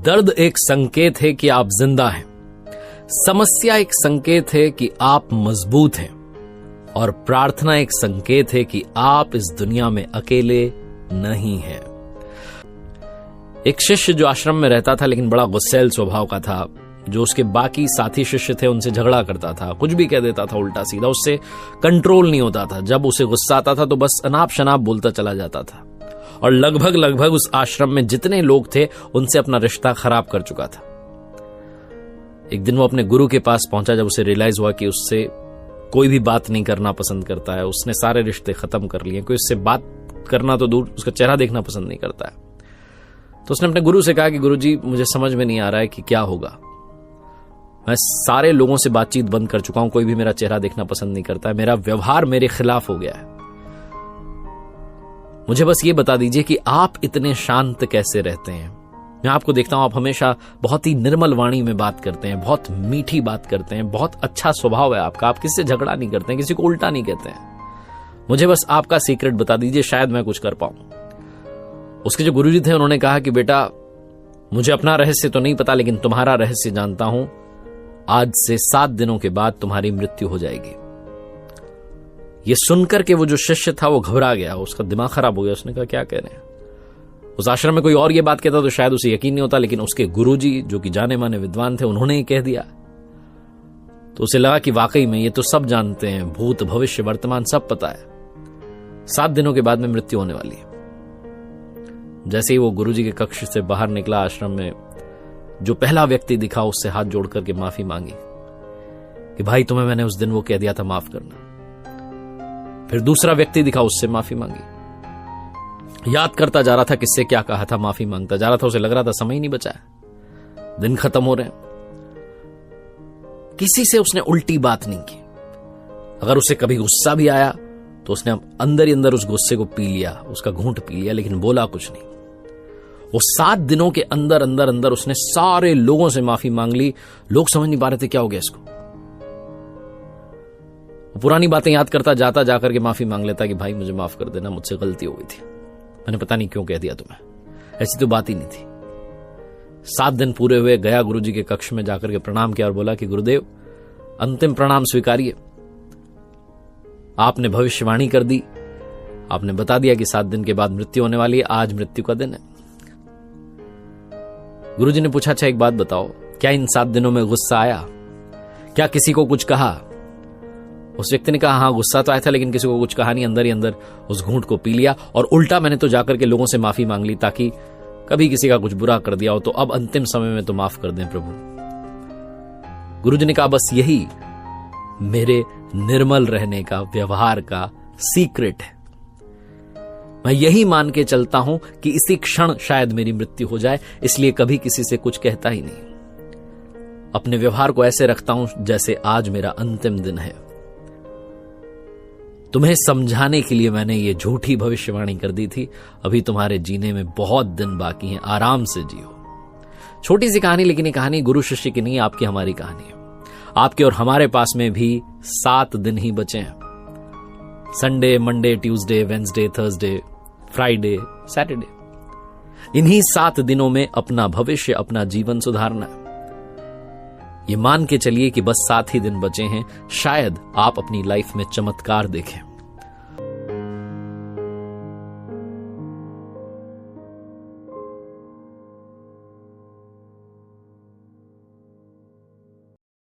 दर्द एक संकेत है कि आप जिंदा हैं, समस्या एक संकेत है कि आप मजबूत हैं, और प्रार्थना एक संकेत है कि आप इस दुनिया में अकेले नहीं हैं। एक शिष्य जो आश्रम में रहता था लेकिन बड़ा गुस्सैल स्वभाव का था, जो उसके बाकी साथी शिष्य थे उनसे झगड़ा करता था, कुछ भी कह देता था उल्टा सीधा, उससे कंट्रोल नहीं होता था। जब उसे गुस्सा आता था तो बस अनाप शनाप बोलता चला जाता था, और लगभग उस आश्रम में जितने लोग थे उनसे अपना रिश्ता खराब कर चुका था। एक दिन वो अपने गुरु के पास पहुंचा जब उसे रियलाइज हुआ कि उससे कोई भी बात नहीं करना पसंद करता है, उसने सारे रिश्ते खत्म कर लिए, कोई उससे बात करना तो दूर, उसका चेहरा देखना पसंद नहीं करता है। तो उसने अपने गुरु से कहा कि गुरुजी, मुझे समझ में नहीं आ रहा है कि क्या होगा। मैं सारे लोगों से बातचीत बंद कर चुका हूं, कोई भी मेरा चेहरा देखना पसंद नहीं करता है, मेरा व्यवहार मेरे खिलाफ हो गया है। मुझे बस ये बता दीजिए कि आप इतने शांत कैसे रहते हैं। मैं आपको देखता हूं, आप हमेशा बहुत ही निर्मल वाणी में बात करते हैं, बहुत मीठी बात करते हैं, बहुत अच्छा स्वभाव है आपका, आप किसी से झगड़ा नहीं करते हैं, किसी को उल्टा नहीं कहते हैं। मुझे बस आपका सीक्रेट बता दीजिए, शायद मैं कुछ कर पाऊं। उसके जो गुरुजी थे उन्होंने कहा कि बेटा, मुझे अपना रहस्य तो नहीं पता, लेकिन तुम्हारा रहस्य जानता हूं। आज से 7 दिनों के बाद तुम्हारी मृत्यु हो जाएगी। ये सुनकर के वो जो शिष्य था वो घबरा गया, उसका दिमाग खराब हो गया। उसने कहा क्या कह रहे हैं। उस आश्रम में कोई और ये बात कहता तो शायद उसे यकीन नहीं होता, लेकिन उसके गुरुजी जो कि जाने माने विद्वान थे उन्होंने ही कह दिया। तो उसे लगा कि वाकई में ये तो सब जानते हैं, भूत भविष्य वर्तमान सब पता है, 7 दिनों के बाद में मृत्यु होने वाली है। जैसे ही वो गुरुजी के कक्ष से बाहर निकला, आश्रम में जो पहला व्यक्ति दिखा उससे हाथ जोड़ करके माफी मांगी कि भाई तुम्हें मैंने उस दिन वो कह दिया था, माफ करना। फिर दूसरा व्यक्ति दिखा, उससे माफी मांगी। याद करता जा रहा था किससे क्या कहा था, माफी मांगता जा रहा था। उसे लग रहा था समय ही नहीं बचा है, दिन खत्म हो रहे हैं। किसी से उसने उल्टी बात नहीं की। अगर उसे कभी गुस्सा भी आया तो उसने अंदर ही अंदर उस गुस्से को पी लिया, उसका घूंट पी लिया, लेकिन बोला कुछ नहीं। वो 7 दिनों के अंदर अंदर अंदर उसने सारे लोगों से माफी मांग ली। लोग समझ नहीं पा रहे थे क्या हो गया इसको। वो पुरानी बातें याद करता जाता, जाकर के माफी मांग लेता कि भाई मुझे माफ कर देना, मुझसे गलती हो गई थी, मैंने पता नहीं क्यों कह दिया तुम्हें, ऐसी तो बात ही नहीं थी। 7 दिन पूरे हुए, गया गुरुजी के कक्ष में, जाकर के प्रणाम किया और बोला कि गुरुदेव, अंतिम प्रणाम स्वीकारिए। आपने भविष्यवाणी कर दी, आपने बता दिया कि 7 दिन के बाद मृत्यु होने वाली है, आज मृत्यु का दिन है। गुरुजी ने पूछा, अच्छा एक बात बताओ, क्या इन 7 दिनों में गुस्सा आया, क्या किसी को कुछ कहा? उस व्यक्ति ने कहा हाँ गुस्सा तो आया था, लेकिन किसी को कुछ कहा नहीं, अंदर ही अंदर उस घूंट को पी लिया, और उल्टा मैंने तो जाकर के लोगों से माफी मांग ली ताकि कभी किसी का कुछ बुरा कर दिया हो तो अब अंतिम समय में तो माफ कर दें प्रभु। गुरुजी ने कहा बस यही मेरे निर्मल रहने का, व्यवहार का सीक्रेट है। मैं यही मान के चलता हूं कि इसी क्षण शायद मेरी मृत्यु हो जाए, इसलिए कभी किसी से कुछ कहता ही नहीं। अपने व्यवहार को ऐसे रखता हूं जैसे आज मेरा अंतिम दिन है। तुम्हें समझाने के लिए मैंने ये झूठी भविष्यवाणी कर दी थी। अभी तुम्हारे जीने में बहुत दिन बाकी हैं, आराम से जियो। छोटी सी कहानी, लेकिन ये कहानी गुरु शिष्य की नहीं, आपकी हमारी कहानी है। आपके और हमारे पास में भी 7 दिन ही बचे हैं। Sunday, Monday, Tuesday, Wednesday, Thursday, Friday, Saturday. इन्हीं 7 दिनों में अपना भविष्य, अपना जीवन सुधारना है। ये मान के चलिए कि बस 7 ही दिन बचे हैं, शायद आप अपनी लाइफ में चमत्कार देखें।